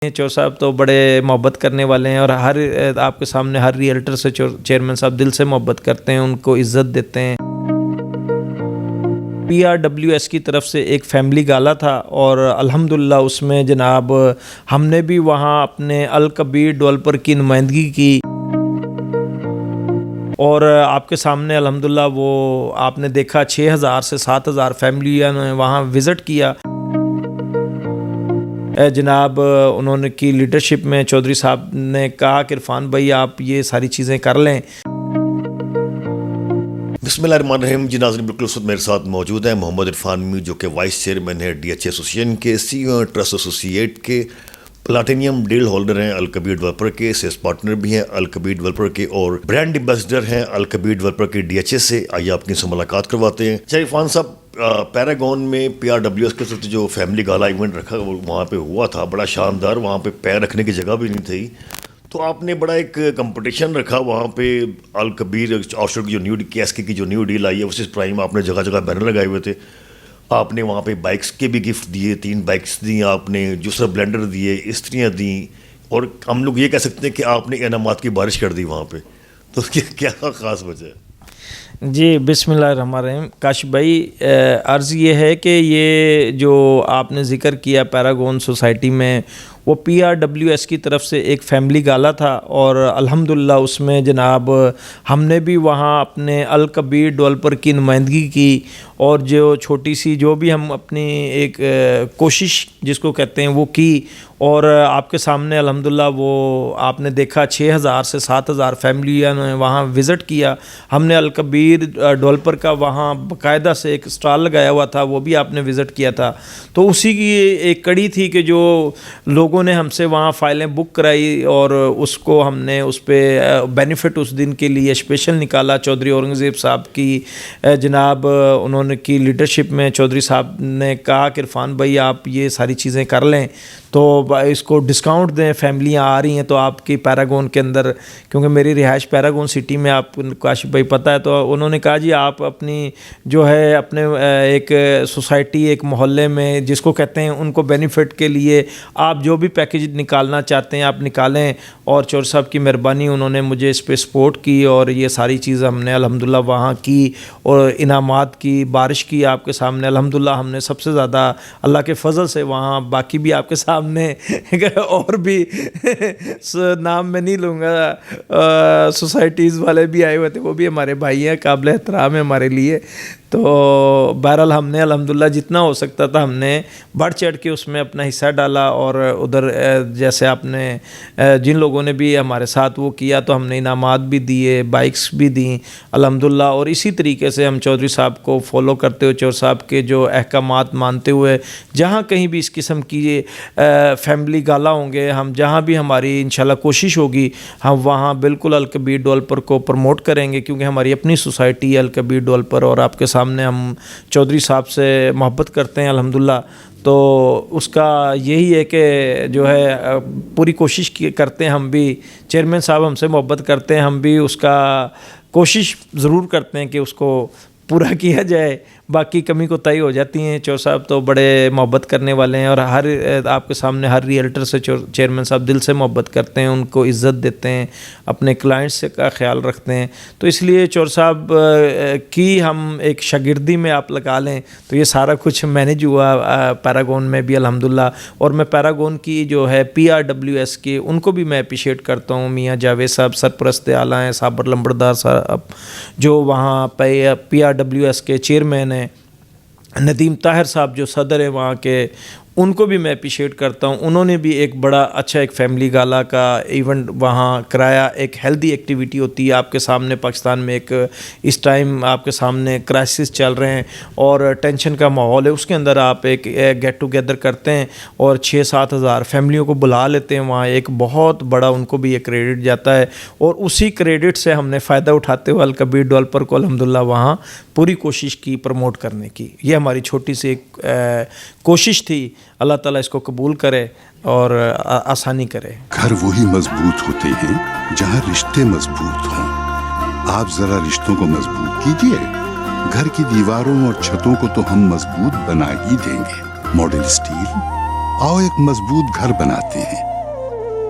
چور صاحب تو بڑے محبت کرنے والے ہیں اور ہر آپ کے سامنے ہر ریئلٹر سے چیئرمین صاحب دل سے محبت کرتے ہیں، ان کو عزت دیتے ہیں۔ PRWS کی طرف سے ایک فیملی گالا تھا اور الحمدللہ اس میں جناب ہم نے بھی وہاں اپنے الکبیر ڈیولپر کی نمائندگی کی اور آپ کے سامنے الحمدللہ وہ آپ نے دیکھا 6000 سے 7000 فیملیاں نے وہاں وزٹ کیا۔ جناب انہوں نے کی لیڈرشپ میں چودھری صاحب نے کہا کہ عرفان بھائی آپ یہ ساری چیزیں کر لیں۔ بسم اللہ الرحمن الرحیم۔ جی ناظرین، بالکل اس وقت میرے ساتھ موجود ہیں محمد عرفان میاں، جو کہ وائس چیئرمین ہے DHA ایسوسیشن کے، CEO ٹرسٹ ایسوسیٹ کے، پلاٹینیم ڈیل ہولڈر ہیں الکبیر ڈیولپر کے، سیلز پارٹنر بھی ہیں الکبیر ڈیولپر کے اور برانڈ ایمبیسڈر ہیں الکبیر ڈیولپر کے DHA سے۔ آئیے آپ کی سے ملاقات کرواتے ہیں۔ عرفان صاحب، پیراگون میں PRWS کے طرف جو فیملی گالا ایونٹ رکھا وہاں پہ ہوا تھا، بڑا شاندار، وہاں پہ پیر رکھنے کی جگہ بھی نہیں تھی، تو آپ نے بڑا ایک کمپٹیشن رکھا وہاں پہ الکبیر آف شور کی جو نیو KSK کی جو نیو ڈیل آئی ہے ورسز پرائم، آپ نے جگہ جگہ بینر لگائے ہوئے تھے، آپ نے وہاں پہ بائکس کے بھی گفٹ دیے، 3 بائکس دیں، آپ نے جوسر بلینڈر دیے، استریاں دیں، اور ہم لوگ یہ کہہ سکتے ہیں کہ آپ نے انعامات کی بارش کر دی وہاں پہ، تو کیا خاص وجہ ہے؟ جی بسم اللہ الرحمن الرحیم۔ کاش بھائی، عرض یہ ہے کہ یہ جو آپ نے ذکر کیا پیراگون سوسائٹی میں، وہ PRWS کی طرف سے ایک فیملی گالا تھا اور الحمدللہ اس میں جناب ہم نے بھی وہاں اپنے الکبیر ڈیولپر کی نمائندگی کی اور جو چھوٹی سی جو بھی ہم اپنی ایک کوشش جس کو کہتے ہیں وہ کی، اور آپ کے سامنے الحمدللہ وہ آپ نے دیکھا 6000 سے 7000 فیملیاں نے وہاں وزٹ کیا۔ ہم نے الکبیر ڈیولپر کا وہاں باقاعدہ سے ایک اسٹال لگایا ہوا تھا، وہ بھی آپ نے وزٹ کیا تھا، تو اسی کی ایک کڑی تھی کہ جو لوگوں نے ہم سے وہاں فائلیں بک کرائی اور اس کو ہم نے اس پہ بینیفٹ اس دن کے لیے اسپیشل نکالا۔ چودھری اورنگزیب صاحب کی جناب انہوں نے کی لیڈرشپ میں چودھری صاحب نے کہا کہ عرفان بھائی آپ یہ ساری چیزیں کر لیں، تو اس کو ڈسکاؤنٹ دیں، فیملیاں آ رہی ہیں تو آپ کی پیراگون کے اندر، کیونکہ میری رہائش پیراگون سٹی میں آپ کاشف بھائی پتہ ہے، تو انہوں نے کہا جی آپ اپنی جو ہے اپنے ایک سوسائٹی ایک محلے میں جس کو کہتے ہیں ان کو بینیفٹ کے لیے آپ جو بھی پیکیج نکالنا چاہتے ہیں آپ نکالیں، اور چور صاحب کی مہربانی انہوں نے مجھے اس پہ سپورٹ کی اور یہ ساری چیز ہم نے الحمدللہ وہاں کی اور انعامات کی بارش کی آپ کے سامنے۔ الحمدللہ ہم نے سب سے زیادہ اللہ کے فضل سے وہاں، باقی بھی آپ کے سامنے اور بھی نام میں نہیں لوں گا، سوسائٹیز والے بھی آئے ہوئے تھے، وہ بھی ہمارے بھائی ہیں، قابل احترام ہے ہمارے لیے، تو بہرحال ہم نے الحمدللہ جتنا ہو سکتا تھا ہم نے بڑھ چڑھ کے اس میں اپنا حصہ ڈالا، اور ادھر جیسے آپ نے جن لوگوں نے بھی ہمارے ساتھ وہ کیا تو ہم نے انعامات بھی دیے، بائکس بھی دیں الحمدللہ، اور اسی طریقے سے ہم چودھری صاحب کو فالو کرتے ہوئے، چودھری صاحب کے جو احکامات مانتے ہوئے، جہاں کہیں بھی اس قسم کی فیملی گالا ہوں گے، ہم جہاں بھی ہماری انشاءاللہ کوشش ہوگی ہم وہاں بالکل الکبیر ڈیولپر کو پروموٹ کریں گے، کیونکہ ہماری اپنی سوسائٹی ہے الکبیر ڈیولپر، اور آپ کے سامنے ہم چودھری صاحب سے محبت کرتے ہیں الحمدللہ، تو اس کا یہی ہے کہ جو ہے پوری کوشش کرتے ہیں، ہم بھی چیئرمین صاحب ہم سے محبت کرتے ہیں، ہم بھی اس کا کوشش ضرور کرتے ہیں کہ اس کو پورا کیا جائے، باقی کمی کوتاہی ہو جاتی ہیں۔ چور صاحب تو بڑے محبت کرنے والے ہیں اور ہر آپ کے سامنے ہر ریئلٹر سے چیئرمین صاحب دل سے محبت کرتے ہیں، ان کو عزت دیتے ہیں، اپنے کلائنٹس کا خیال رکھتے ہیں، تو اس لیے چور صاحب کی ہم ایک شاگردی میں آپ لگا لیں تو یہ سارا کچھ مینیج ہوا پیراگون میں بھی الحمدللہ، اور میں پیراگون کی جو ہے PRWS کی ان کو بھی میں اپریشیٹ کرتا ہوں، میاں جاوید صاحب سرپرست اعلیٰ ہیں، صابر لمبردار صاحب جو وہاں PRWS کے چیئرمین ہیں، ندیم طاہر صاحب جو صدر ہیں وہاں کے، ان کو بھی میں اپریشیٹ کرتا ہوں، انہوں نے بھی ایک بڑا اچھا ایک فیملی گالا کا ایونٹ وہاں کرایا۔ ایک ہیلدی ایکٹیویٹی ہوتی ہے آپ کے سامنے، پاکستان میں ایک اس ٹائم آپ کے سامنے کرائسس چل رہے ہیں اور ٹینشن کا ماحول ہے، اس کے اندر آپ ایک گیٹ ٹوگیدر کرتے ہیں اور 6-7 ہزار فیملیوں کو بلا لیتے ہیں وہاں، ایک بہت بڑا ان کو بھی ایک کریڈٹ جاتا ہے، اور اسی کریڈٹ سے ہم نے فائدہ اٹھاتے ہوئے الکبیر ڈیولپر کو الحمدللہ وہاں پوری کوشش کی پروموٹ کرنے کی۔ یہ ہماری چھوٹی سی ایک کوشش تھی، اللہ تعالیٰ اس کو قبول کرے اور آسانی کرے۔ گھر وہی مضبوط ہوتے ہیں جہاں رشتے مضبوط ہوں۔ آپ ذرا رشتوں کو مضبوط کیجئے، گھر کی دیواروں اور چھتوں کو تو ہم مضبوط بنا ہی دیں گے۔ ماڈل اسٹیل، آؤ ایک مضبوط گھر بناتے ہیں۔